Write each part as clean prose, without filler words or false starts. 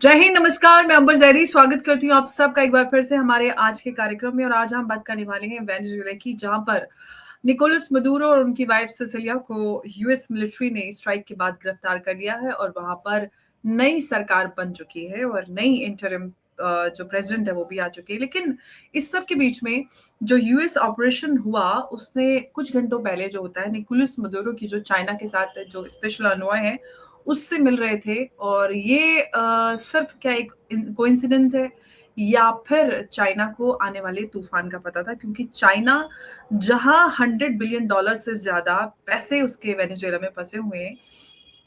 जय हिंद, नमस्कार। मैं अंबर जैदी स्वागत करती हूँ आप सबका एक बार फिर से हमारे आज के कार्यक्रम में। और आज हम बात करने वाले हैं वेनेजुएला की, जहां पर निकोलस मदुरो और उनकी वाइफ सिसिलिया को यूएस मिलिट्री ने स्ट्राइक के बाद गिरफ्तार कर लिया है और वहां पर नई सरकार बन चुकी है और नई इंटरिम जो प्रेसिडेंट है वो भी आ चुकी है। लेकिन इस सब के बीच में जो यूएस ऑपरेशन हुआ, उसने कुछ घंटों पहले जो होता है, निकोलस मदुरो की जो चाइना के साथ जो स्पेशल अनवय है उससे मिल रहे थे। और ये सिर्फ क्या एक कोइंसिडेंस है या फिर चाइना को आने वाले तूफान का पता था, क्योंकि चाइना जहां $100 बिलियन से ज्यादा पैसे उसके वेनेजुएला में फंसे हुए हैं।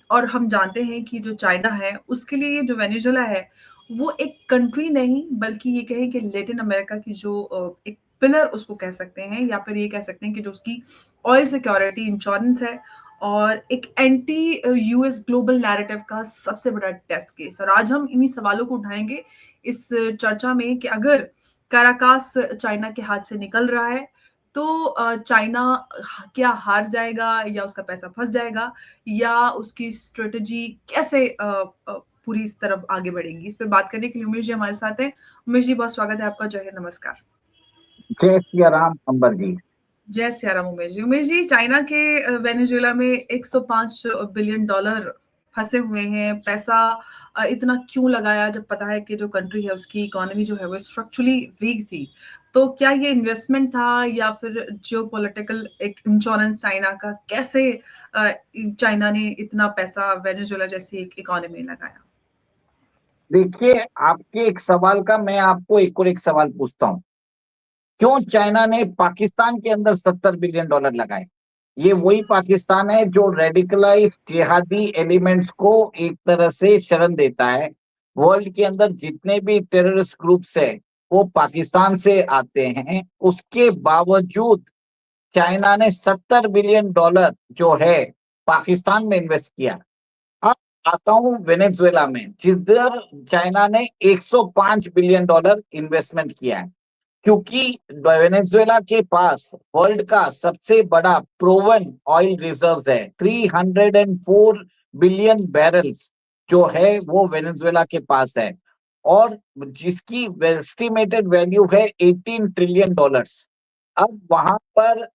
और हम जानते हैं कि जो चाइना है उसके लिए जो वेनेजुएला है वो एक कंट्री नहीं, बल्कि ये कहें कि लेटिन अमेरिका की जो एक पिलर उसको कह सकते हैं, या फिर ये कह सकते हैं कि जो उसकी ऑयल सिक्योरिटी इंश्योरेंस है और एक एंटी यूएस ग्लोबल नैरेटिव का सबसे बड़ा टेस्ट केस। और आज हम इन्हीं सवालों को उठाएंगे इस चर्चा में कि अगर काराकास चाइना के हाथ से निकल रहा है तो चाइना क्या हार जाएगा या उसका पैसा फंस जाएगा, या उसकी स्ट्रेटजी कैसे पूरी इस तरफ आगे बढ़ेगी। इस पे बात करने के लिए उमेश जी हमारे साथ हैं। उमेश जी, बहुत स्वागत है आपका। जय हिंद, नमस्कार। जय सिया राम अंबर जी। जय सियाराम उमेश जी। उमेश जी, चाइना के वेनेजुएला में $105 बिलियन फंसे हुए हैं। पैसा इतना क्यों लगाया जब पता है कि जो कंट्री है उसकी इकोनॉमी जो है वो स्ट्रक्चरली वीक थी। तो क्या ये इन्वेस्टमेंट था या फिर जियोपॉलिटिकल एक इंश्योरेंस चाइना का? कैसे चाइना ने इतना पैसा वेनेजुएला जैसी एक इकोनॉमी में लगाया? देखिए, आपके एक सवाल का मैं आपको एक और एक सवाल पूछता हूँ। क्यों चाइना ने पाकिस्तान के अंदर $70 बिलियन लगाए? ये वही पाकिस्तान है जो रेडिकलाइज जिहादी एलिमेंट्स को एक तरह से शरण देता है। वर्ल्ड के अंदर जितने भी टेररिस्ट ग्रुप्स है वो पाकिस्तान से आते हैं। उसके बावजूद चाइना ने $70 बिलियन जो है पाकिस्तान में इन्वेस्ट किया। अब आता हूं वेनेजुएला में, जिधर चाइना ने $105 बिलियन इन्वेस्टमेंट किया है। क्योंकि वेनेजुएला के पास वर्ल्ड का सबसे बड़ा प्रोवन ऑयल रिजर्व्स है। 304 बिलियन बैरल्स जो है वो वेनेजुएला के पास है, और जिसकी एस्टिमेटेड वैल्यू है $18 ट्रिलियन। अब वहां पर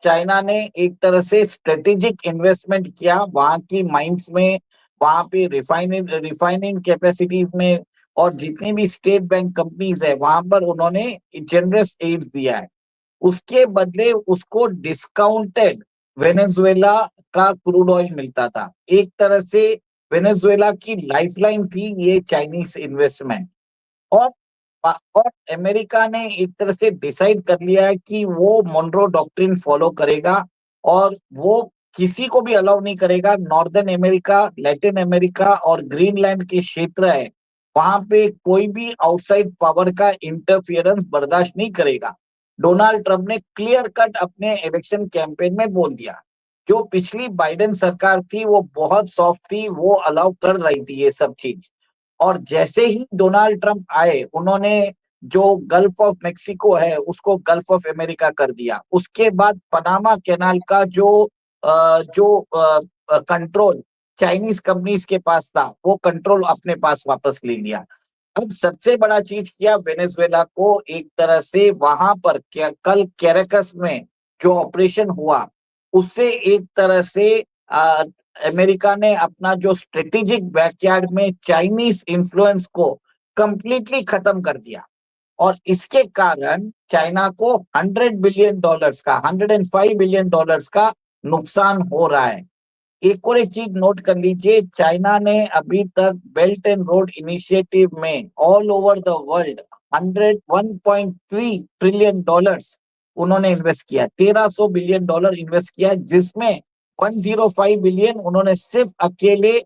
चाइना ने एक तरह से स्ट्रेटेजिक इन्वेस्टमेंट किया वहां की माइंस में, वहां पे रिफाइनिंग कैपेसिटीज में, और जितनी भी स्टेट बैंक कंपनीज है वहां पर उन्होंने जनरस एड्स दिया है। उसके बदले उसको डिस्काउंटेड वेनेजुएला का क्रूड ऑयल मिलता था। एक तरह से वेनेजुएला की लाइफलाइन थी ये चाइनीज इन्वेस्टमेंट। और और अमेरिका ने एक तरह से डिसाइड कर लिया है कि वो मोनरो डॉक्ट्रिन फॉलो करेगा, और वो किसी को भी अलाउ नहीं करेगा। नॉर्दर्न अमेरिका, लैटिन अमेरिका और ग्रीनलैंड के क्षेत्र है वहां पे कोई भी आउटसाइड पावर का इंटरफियरेंस बर्दाश्त नहीं करेगा। डोनाल्ड ट्रंप ने क्लियर कट अपने इलेक्शन कैंपेन में बोल दिया। जो पिछली बाइडेन सरकार थी वो बहुत सॉफ्ट थी, वो अलाउ कर रही थी ये सब चीज। और जैसे ही डोनाल्ड ट्रंप आए उन्होंने जो गल्फ ऑफ मेक्सिको है उसको गल्फ ऑफ अमेरिका कर दिया। उसके बाद पनामा कैनाल का जो कंट्रोल चाइनीज कंपनीज के पास था वो कंट्रोल अपने पास वापस ले लिया। अब सबसे बड़ा चीज किया वेनेजुएला को एक तरह से वहां पर कल कैरेकस में जो ऑपरेशन हुआ उससे एक तरह से अमेरिका ने अपना जो स्ट्रेटेजिक बैकयार्ड में चाइनीज इन्फ्लुएंस को कंप्लीटली खत्म कर दिया। और इसके कारण चाइना को $105 बिलियन का नुकसान हो रहा है। एक और एक चीज नोट कर लीजिए, चाइना ने अभी तक बेल्ट एंड रोड इनिशिएटिव में all over the world 101.3 trillion उन्होंने इन्वेस्ट किया। $1300 बिलियन इन्वेस्ट किया, जिसमें 105 बिलियन उन्होंने सिर्फ अकेले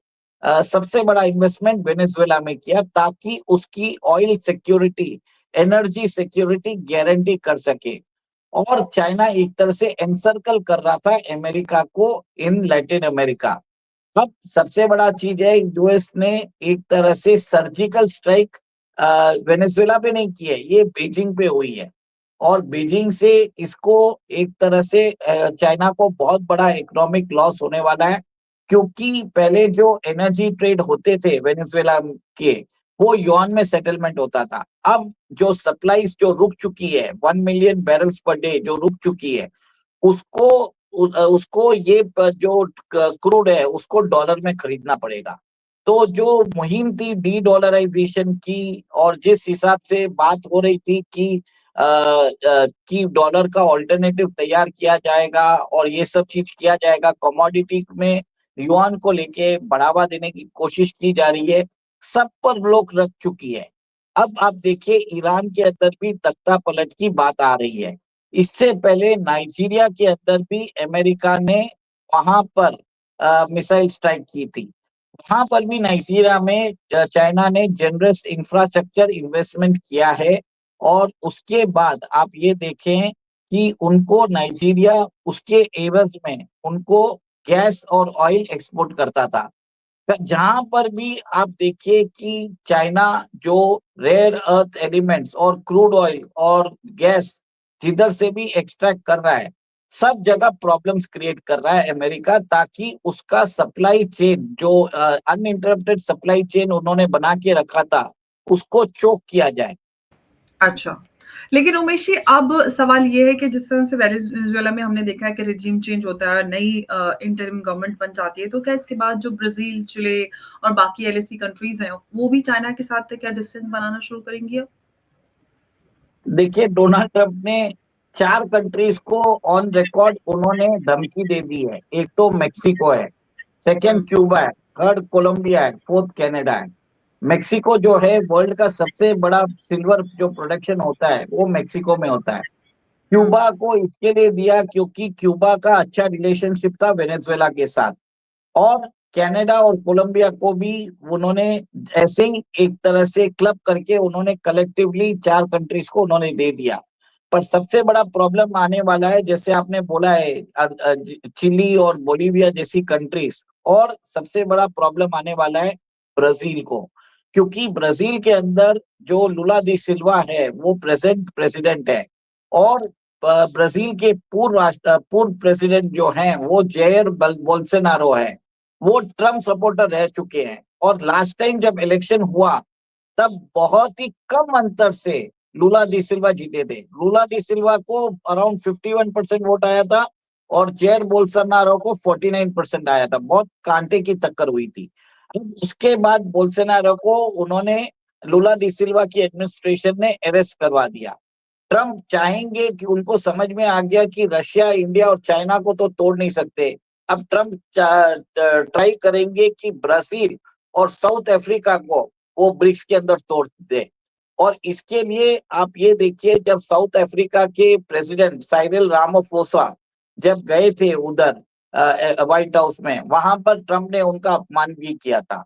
सबसे बड़ा इन्वेस्टमेंट वेनेजुएला में किया, ताकि उसकी oil security, energy security guarantee कर सके। और चाइना एक तरह से एनसर्कल कर रहा था अमेरिका को इन लैटिन अमेरिका। अब सबसे बड़ा चीज है, यूएस ने एक तरह से सर्जिकल स्ट्राइक वेनेजुएला पे नहीं की है, ये बीजिंग पे हुई है। और बीजिंग से इसको एक तरह से चाइना को बहुत बड़ा इकोनॉमिक लॉस होने वाला है, क्योंकि पहले जो एनर्जी ट्रेड होते थे वेनेजुएला के, वो युआन में सेटलमेंट होता था। अब जो सप्लाईज जो रुक चुकी है, 1 मिलियन बैरल्स पर डे जो रुक चुकी है, उसको उसको ये जो क्रूड है उसको डॉलर में खरीदना पड़ेगा। तो जो मुहिम थी डी डॉलराइजेशन की, और जिस हिसाब से बात हो रही थी कि डॉलर का ऑल्टरनेटिव तैयार किया जाएगा और ये सब चीज किया जाएगा, कमोडिटी में युआन को लेके बढ़ावा देने की कोशिश की जा रही है, सब पर रोक रख चुकी है। अब आप देखिए ईरान के अंदर भी तख्ता पलट की बात आ रही है। इससे पहले नाइजीरिया के अंदर भी अमेरिका ने वहां पर मिसाइल स्ट्राइक की थी। वहां पर भी नाइजीरिया में चाइना ने जनरस इंफ्रास्ट्रक्चर इन्वेस्टमेंट किया है, और उसके बाद आप ये देखें कि उनको नाइजीरिया उसके एवज में उनको गैस और ऑयल एक्सपोर्ट करता था। जहां पर भी आप देखिए कि चाइना जो रेयर अर्थ एलिमेंट्स और क्रूड ऑयल और गैस जिधर से भी एक्सट्रैक्ट कर रहा है, सब जगह प्रॉब्लम्स क्रिएट कर रहा है अमेरिका, ताकि उसका सप्लाई चेन जो अनइंटरप्टेड सप्लाई चेन उन्होंने बना के रखा था उसको चोक किया जाए। अच्छा, लेकिन उमेश जी अब सवाल ये है कि जिस तरह से वेनेजुएला में हमने देखा है कि रिजीम चेंज होता है, नई इंटरिम गवर्नमेंट बन जाती है, तो क्या इसके बाद जो ब्राजील, चिले और बाकी एलएसी कंट्रीज हैं, वो भी चाइना के साथ क्या डिस्टेंस बनाना शुरू करेंगी अब? देखिए डोनाल्ड ट्रंप ने 4 कंट्रीज को ऑन रिकॉर्ड उन्होंने धमकी दे दी है। एक तो मेक्सिको है, सेकंड क्यूबा है, थर्ड कोलंबिया है, फोर्थ कनाडा है। मेक्सिको जो है वर्ल्ड का सबसे बड़ा सिल्वर जो प्रोडक्शन होता है वो मेक्सिको में होता है। क्यूबा को इसके लिए दिया क्योंकि क्यूबा का अच्छा रिलेशनशिप था वेनेजुएला के साथ, और कनाडा और कोलंबिया को भी उन्होंने ऐसे ही एक तरह से क्लब करके उन्होंने कलेक्टिवली 4 कंट्रीज को उन्होंने दे दिया। पर सबसे बड़ा प्रॉब्लम आने वाला है, जैसे आपने बोला है, चिली और बोलीविया जैसी कंट्रीज, और सबसे बड़ा प्रॉब्लम आने वाला है ब्राजील को, क्योंकि ब्राजील के अंदर जो लुला दी सिल्वा है वो प्रेजेंट प्रेसिडेंट है, और ब्राजील के पूर्व प्रेसिडेंट जो हैं वो जेयर बोल्सोनारो है, वो ट्रम्प सपोर्टर रह चुके हैं। और लास्ट टाइम जब इलेक्शन हुआ तब बहुत ही कम अंतर से लुला डी सिल्वा जीते थे। लुला डी सिल्वा को अराउंड 51% वोट आया था और जेयर बोल्सोनारो को 49% आया था। बहुत कांटे की टक्कर हुई थी। उसके बाद बोल्सोनारो को उन्होंने लुला डी सिल्वा की एडमिनिस्ट्रेशन ने अरेस्ट करवा दिया। ट्रम्प चाहेंगे कि उनको समझ में आ गया कि रशिया, इंडिया और चाइना को तो तोड़ नहीं सकते। अब ट्रम्प ट्राई करेंगे कि ब्राजील और साउथ अफ्रीका को वो ब्रिक्स के अंदर तोड़ दे। और इसके लिए आप ये देखिए, जब साउथ अफ्रीका के प्रेसिडेंट साइरिल रामाफोसा जब गए थे उधर व्हाइट हाउस में, वहां पर ट्रम्प ने उनका अपमान भी किया था।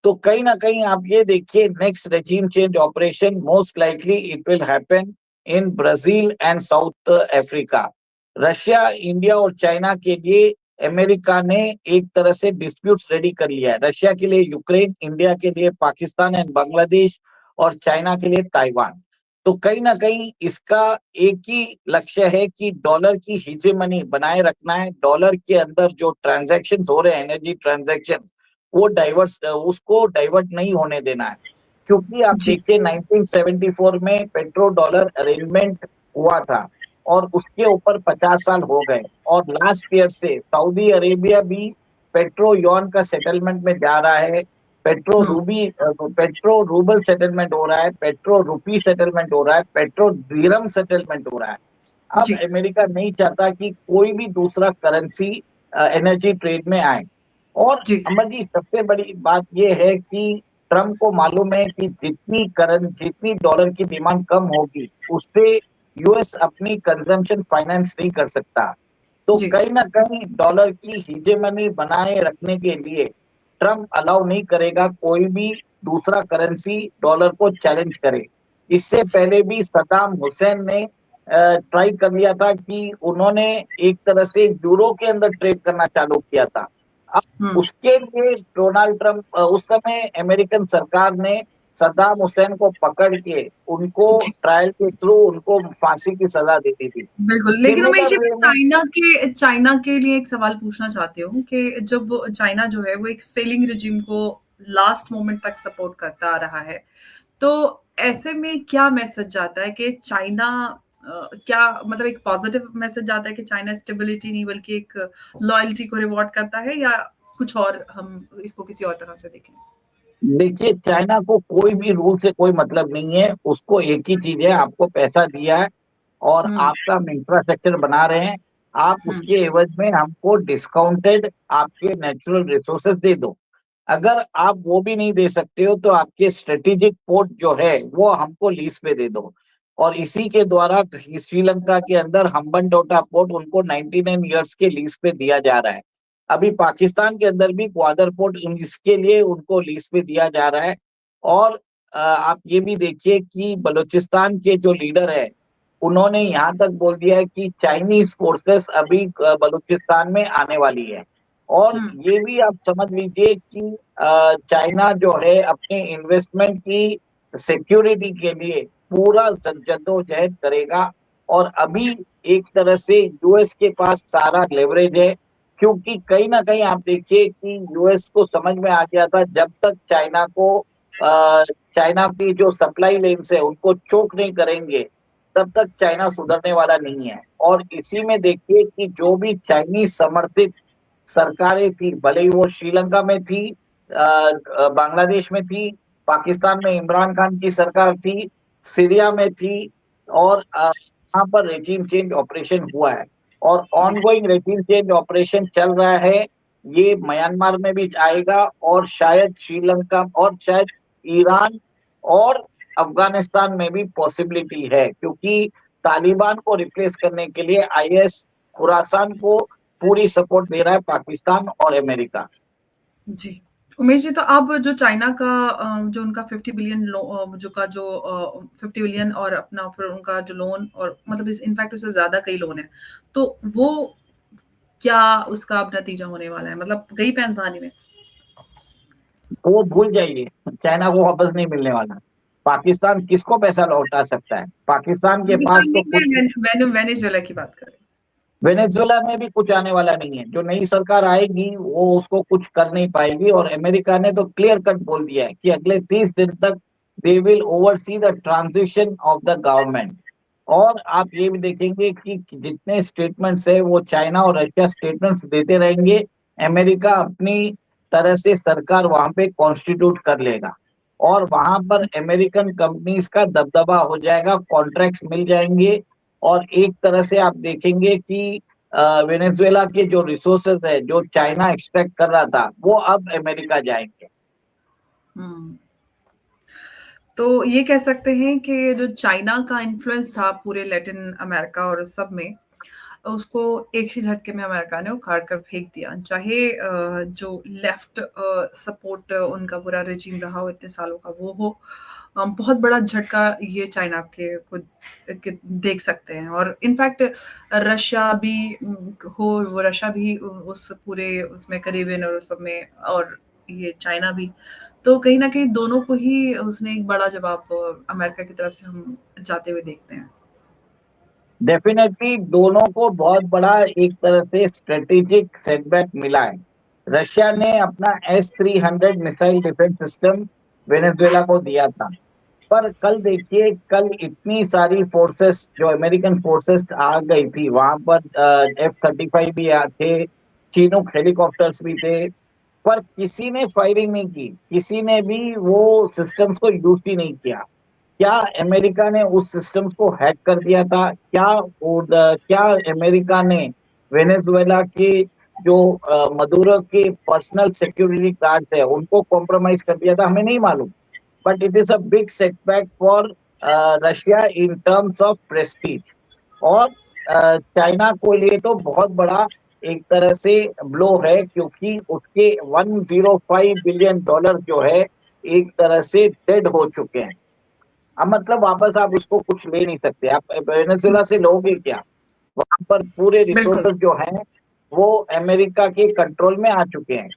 तो कहीं ना कहीं आप ये देखिए, next regime change operation most likely it will happen in Brazil and south Africa. Russia, India और चाइना के लिए अमेरिका ने एक तरह से डिस्प्यूट्स रेडी कर लिया है। रशिया के लिए यूक्रेन, इंडिया के लिए पाकिस्तान एंड बांग्लादेश, और चाइना के लिए ताइवान। तो कहीं ना कहीं इसका एक ही लक्ष्य है कि डॉलर की हीजेमनी बनाए रखना है। डॉलर के अंदर जो ट्रांजैक्शन हो रहे हैं, एनर्जी ट्रांजैक्शन, वो उसको डाइवर्ट नहीं होने देना है। क्योंकि आप देखिए 1974 में पेट्रो डॉलर अरेंजमेंट हुआ था और उसके ऊपर 50 साल हो गए, और लास्ट ईयर से सऊदी अरेबिया भी पेट्रो यॉन का सेटलमेंट में जा रहा है। पेट्रो रूबल सेटलमेंट हो रहा है, पेट्रो रुपी सेटलमेंट हो रहा है, पेट्रो दिरहम सेटलमेंट हो रहा है। अब अमेरिका नहीं चाहता कि कोई भी दूसरा करेंसी एनर्जी ट्रेड में आए। और अमर जी, सबसे बड़ी बात यह है कि ट्रम्प को मालूम है कि जितनी डॉलर की डिमांड कम होगी उससे यूएस अपनी कंजम्पशन फाइनेंस नहीं कर सकता। तो कहीं ना कहीं डॉलर की हीजेमनी बनाए रखने के लिए ट्रम्प अलाउ नहीं करेगा कोई भी दूसरा करेंसी डॉलर को चैलेंज करे। इससे पहले भी सद्दाम हुसैन ने ट्राई कर लिया था कि उन्होंने एक तरह से यूरो के अंदर ट्रेड करना चालू किया था। अब उसके लिए डोनाल्ड ट्रम्प, उस समय अमेरिकन सरकार ने सद्दाम हुसैन को पकड़ के उनको जी, ट्रायल के थ्रू उनको फांसी की सजा दी थी। बिल्कुल। लेकिन उमेश सिमिलर जी, वे में चाइना के लिए एक सवाल पूछना चाहती हूँ कि जब चाइना जो है वो एक फेलिंग रिजिम को लास्ट मोमेंट तक सपोर्ट करता आ रहा है, तो ऐसे में क्या मैसेज जाता है कि चाइना क्या मतलब एक पॉजिटिव मैसेज जाता है कि चाइना स्टेबिलिटी नहीं बल्कि एक लॉयल्टी को रिवॉर्ड करता है, या कुछ और हम इसको किसी और तरह से देखें? देखिए, चाइना को कोई भी रूल से कोई मतलब नहीं है। उसको एक ही चीज है, आपको पैसा दिया है और हुँ, आपका हम इंफ्रास्ट्रक्चर बना रहे हैं, आप हुँ, उसके एवज में हमको डिस्काउंटेड आपके नेचुरल रिसोर्सेज दे दो। अगर आप वो भी नहीं दे सकते हो तो आपके स्ट्रेटेजिक पोर्ट जो है वो हमको लीज पे दे दो। और इसी के द्वारा श्रीलंका के अंदर हम्बनटोटा पोर्ट उनको 99 ईयर्स के लीज पे दिया जा रहा है। अभी पाकिस्तान के अंदर भी ग्वादर पोर्ट इसके लिए उनको लीज पे दिया जा रहा है। और आप ये भी देखिए कि बलूचिस्तान के जो लीडर है उन्होंने यहाँ तक बोल दिया है कि चाइनीज फोर्सेस अभी बलूचिस्तान में आने वाली है। और हुँ, ये भी आप समझ लीजिए कि चाइना जो है अपने इन्वेस्टमेंट की सिक्योरिटी के लिए पूरा जद्दोजहद करेगा। और अभी एक तरह से यूएस के पास सारा लेवरेज है, क्योंकि कहीं ना कहीं आप देखिए कि यूएस को समझ में आ गया था जब तक चाइना को चाइना की जो सप्लाई लेन्स है उनको चोक नहीं करेंगे तब तक चाइना सुधरने वाला नहीं है। और इसी में देखिए कि जो भी चाइनीज समर्थित सरकारें थी, भले ही वो श्रीलंका में थी, बांग्लादेश में थी, पाकिस्तान में इमरान खान की सरकार थी, सीरिया में थी, और यहाँ पर रेजिम चेंज ऑपरेशन हुआ है और जी, ऑनगोइंग रेजिम चेंज ऑपरेशन चल रहा है। ये म्यांमार में भी आएगा और शायद श्रीलंका और शायद ईरान और अफगानिस्तान में भी पॉसिबिलिटी है, क्योंकि तालिबान को रिप्लेस करने के लिए आईएस खुरासान को पूरी सपोर्ट दे रहा है पाकिस्तान और अमेरिका। जी। उमेश जी, तो अब जो चाइना का जो उनका 50 बिलियन जो 50 बिलियन और अपना फिर उनका जो लोन और मतलब इस इनफैक्ट उससे ज़्यादा कई लोन हैं। तो वो क्या उसका अब नतीजा होने वाला है? मतलब गई भैंस पानी में? वो भूल जाइए, चाइना को वापस नहीं मिलने वाला। पाकिस्तान किसको पैसा लौटा सकता है? पाकिस्तान के पास पाकिस्तान तो नहीं, कुछ, मैं वेनेजुएला की बात कर रही वेनेजुएला में भी कुछ आने वाला नहीं है। जो नई सरकार आएगी वो उसको कुछ कर नहीं पाएगी। और अमेरिका ने तो क्लियर कट बोल दिया है कि अगले 30 दिन तक they will oversee the transition of the government. और आप ये भी देखेंगे कि जितने स्टेटमेंट्स है वो चाइना और रशिया स्टेटमेंट्स देते रहेंगे, अमेरिका अपनी तरह से सरकार वहां पे कॉन्स्टिट्यूट कर लेगा और वहां पर अमेरिकन कंपनीज का दबदबा हो जाएगा, कॉन्ट्रैक्ट्स मिल जाएंगे। और एक तरह से आप देखेंगे कि वेनेजुएला के जो रिसोर्सेज है जो चाइना एक्सट्रैक्ट कर रहा था वो अब अमेरिका जाएंगे। हैं। तो ये कह सकते हैं कि जो चाइना का इन्फ्लुएंस था पूरे लैटिन अमेरिका और सब में, उसको एक ही झटके में अमेरिका ने उखाड़ कर फेंक दिया। चाहे जो लेफ्ट सपोर्ट उनका पूरा रेजिम रहा हो इतने सालों का वो हो, बहुत बड़ा झटका ये चाइना के देख सकते हैं। और इनफैक्ट रशिया भी रशिया भी उस पूरे उसमें करीबियन और उस सब में, और ये चाइना भी। तो कहीं न कहीं दोनों को ही उसने एक बड़ा जवाब अमेरिका की तरफ से हम जाते हुए देखते हैं। डेफिनेटली दोनों को बहुत बड़ा एक तरह से स्ट्रेटेजिक सेटबैक मिला है। रशिया ने अपना S-300 missile defence system Venezuela को दिया था, पर कल देखिए, कल इतनी सारी फोर्सेस जो अमेरिकन फोर्सेस आ गई थी वहां पर, F-35 भी थे, चीनूक हेलीकॉप्टर्स भी थे, पर किसी ने फायरिंग नहीं की, किसी ने भी वो सिस्टम्स को यूज ही नहीं किया। क्या अमेरिका ने उस सिस्टम्स को हैक कर दिया था? क्या अमेरिका ने वेनेजुएला के जो मदुरो के पर्सनल सिक्योरिटी गार्ड्स है उनको कॉम्प्रोमाइज कर दिया था? हमें नहीं मालूम, but it is a big setback for Russia in terms of Prestige. और चाइना को लिए तो बहुत बड़ा एक तरह से ब्लो है, क्योंकि उसके $105 बिलियन जो है एक तरह से डेड हो चुके हैं। अब मतलब वापस आप उसको कुछ ले नहीं सकते। आप वेनेजुएला से लोगे क्या? वहां पर पूरे बिल्कुल। रिसोर्सेज जो हैं वो अमेरिका के कंट्रोल में आ चुके हैं।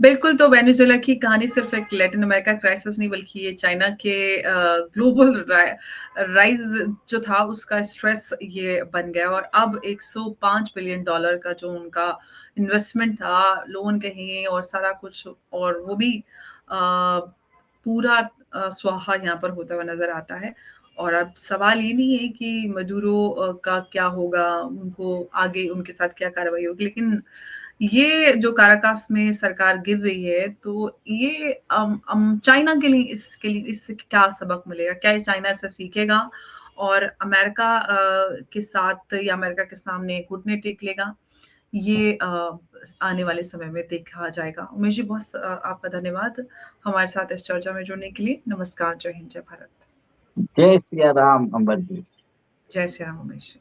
बिल्कुल, तो वेनेजुएला की कहानी सिर्फ़ एक लैटिन अमेरिका क्राइसिस नहीं बल्कि ये चाइना के ग्लोबल राइज़ जो था उसका स्ट्रेस ये बन गया और अब $105 बिलियन का जो उनका इन्वेस्टमेंट था, लोन कहें और सारा कुछ और वो भी पूरा स्वाहा यहाँ पर होता हुआ नज़र आता है। और अब सवाल ये नहीं है कि मदुरो का क्या होगा, उनको आगे उनके साथ क्या कार्रवाई होगी, लेकिन ये जो काराकास में सरकार गिर रही है, तो ये चाइना के लिए इससे क्या सबक मिलेगा? क्या ये चाइना इससे सीखेगा और अमेरिका के साथ या अमेरिका के सामने घुटने टेक लेगा? ये आने वाले समय में देखा जाएगा। उमेश जी आपका धन्यवाद हमारे साथ इस चर्चा में जुड़ने के लिए। नमस्कार, जय हिंद, जय भारत। जय सिया राम, अमर जी। जय श्री राम उमेश जी।